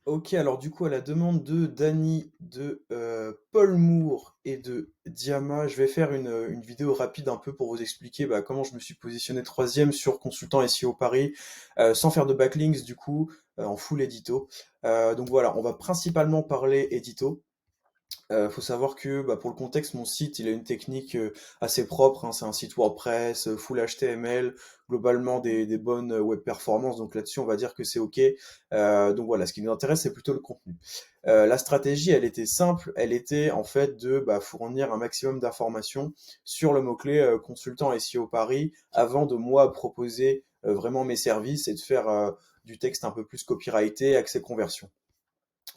Ok, alors du coup, à la demande de Dany, de Paul Moore et de Diama, je vais faire une vidéo rapide un peu pour vous expliquer comment je me suis positionné troisième sur Consultant SEO Paris, sans faire de backlinks du coup, en full édito. Donc voilà, on va principalement parler édito. Faut savoir que pour le contexte, mon site, il a une technique assez propre, hein. C'est un site WordPress, full HTML, globalement des bonnes web performances. Donc là-dessus, on va dire que c'est OK. Donc voilà, ce qui nous intéresse, c'est plutôt le contenu. La stratégie, elle était simple. Elle était en fait de fournir un maximum d'informations sur le mot-clé consultant SEO Paris avant de moi proposer vraiment mes services et de faire du texte un peu plus copyrighté, accès conversion.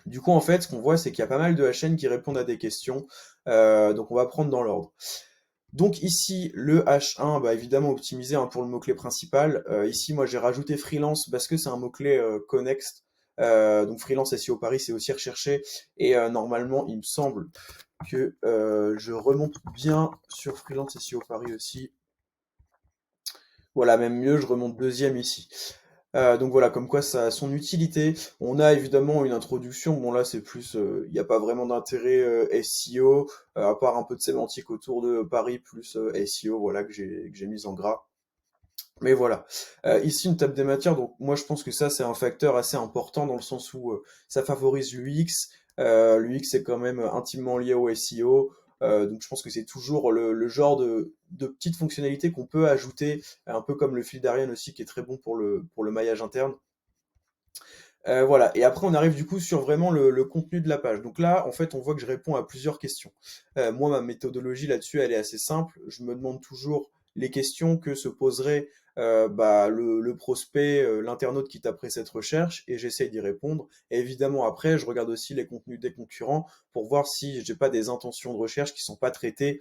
Du coup, en fait, ce qu'on voit, c'est qu'il y a pas mal de HN qui répondent à des questions. Donc, on va prendre dans l'ordre. Donc ici, le H1, évidemment optimisé hein, pour le mot-clé principal. Ici, moi, j'ai rajouté freelance parce que c'est un mot-clé connexe. Donc freelance SEO Paris, c'est aussi recherché. Et normalement, il me semble que je remonte bien sur freelance SEO Paris aussi. Voilà, même mieux, je remonte deuxième ici. Donc voilà, comme quoi ça a son utilité. On a évidemment une introduction. Bon là, c'est plus, il n'y a pas vraiment d'intérêt SEO, à part un peu de sémantique autour de Paris plus SEO, voilà que j'ai mis en gras. Mais voilà. Ici, une table des matières. Donc moi, je pense que ça, c'est un facteur assez important dans le sens où ça favorise l'UX. L'UX est quand même intimement lié au SEO. Donc je pense que c'est toujours le genre de petites fonctionnalités qu'on peut ajouter, un peu comme le fil d'Ariane aussi, qui est très bon pour le maillage interne. Voilà. Et après, on arrive du coup sur vraiment le contenu de la page. Donc là, en fait, on voit que je réponds à plusieurs questions. Moi, ma méthodologie là-dessus, elle est assez simple. Je me demande toujours les questions que se poserait le prospect, l'internaute qui taperait cette recherche, et j'essaye d'y répondre. Et évidemment, après, je regarde aussi les contenus des concurrents pour voir si j'ai pas des intentions de recherche qui sont pas traitées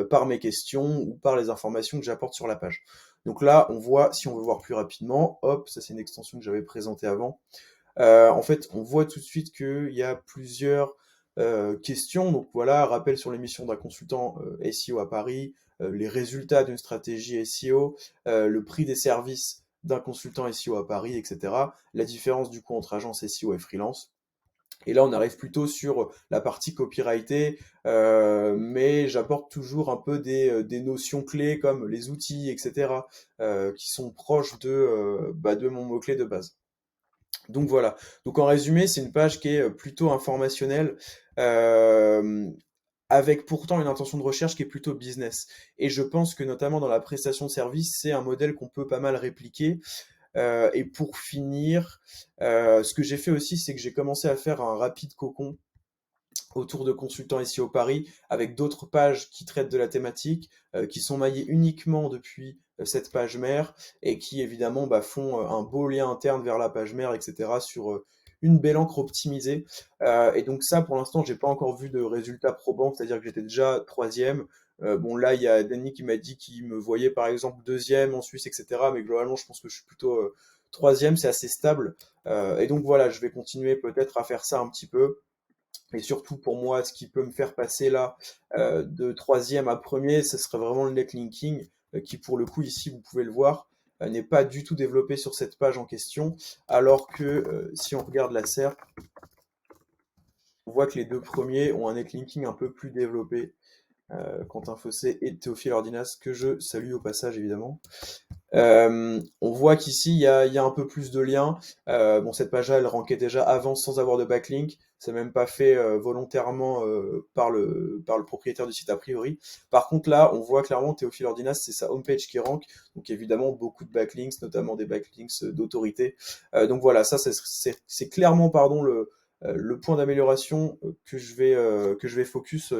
par mes questions ou par les informations que j'apporte sur la page. Donc là, on voit, si on veut voir plus rapidement, hop, ça c'est une extension que j'avais présentée avant. En fait, on voit tout de suite qu'il y a plusieurs questions. Donc voilà, rappel sur l'émission d'un consultant SEO à Paris, les résultats d'une stratégie SEO, le prix des services d'un consultant SEO à Paris, etc. La différence du coup entre agence SEO et freelance. Et là, on arrive plutôt sur la partie copyrightée, mais j'apporte toujours un peu des notions clés comme les outils, etc., qui sont proches de mon mot-clé de base. Donc voilà. Donc en résumé, c'est une page qui est plutôt informationnelle, euh, avec pourtant une intention de recherche qui est plutôt business. Et je pense que notamment dans la prestation de service, c'est un modèle qu'on peut pas mal répliquer. Et pour finir, ce que j'ai fait aussi, c'est que j'ai commencé à faire un rapide cocon autour de consultants SEO Paris, avec d'autres pages qui traitent de la thématique, qui sont maillées uniquement depuis cette page mère, et qui évidemment font un beau lien interne vers la page mère, etc., sur une belle encre optimisée. Et donc ça, pour l'instant, j'ai pas encore vu de résultats probants, c'est-à-dire que j'étais déjà troisième. Bon là, il y a Danny qui m'a dit qu'il me voyait par exemple deuxième en Suisse, etc. Mais globalement, je pense que je suis plutôt troisième, c'est assez stable. Et donc voilà, je vais continuer peut-être à faire ça un petit peu. Et surtout pour moi, ce qui peut me faire passer là de troisième à premier, ce serait vraiment le netlinking, qui pour le coup ici, vous pouvez le voir, n'est pas du tout développé sur cette page en question, alors que si on regarde la SERP, on voit que les deux premiers ont un netlinking un peu plus développé. Quentin Fossé et Théophile Ordinas, que je salue au passage évidemment. On voit qu'ici, il y a un peu plus de liens. Bon, cette page-là, elle rankait déjà avant sans avoir de backlink. C'est même pas fait volontairement par le propriétaire du site a priori. Par contre, là, on voit clairement Théophile Ordinas, c'est sa homepage qui rank. Donc évidemment, beaucoup de backlinks, notamment des backlinks d'autorité. Donc voilà, ça, c'est clairement, pardon, le point d'amélioration que je vais focus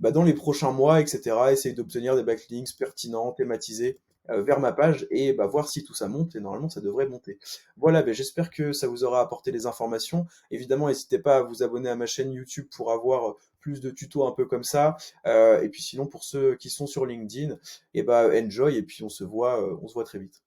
dans les prochains mois, etc. Essayer d'obtenir des backlinks pertinents, thématisés vers ma page et voir si tout ça monte. Et normalement, ça devrait monter. Voilà, j'espère que ça vous aura apporté des informations. Évidemment, n'hésitez pas à vous abonner à ma chaîne YouTube pour avoir plus de tutos un peu comme ça. Et puis sinon, pour ceux qui sont sur LinkedIn, enjoy et puis on se voit très vite.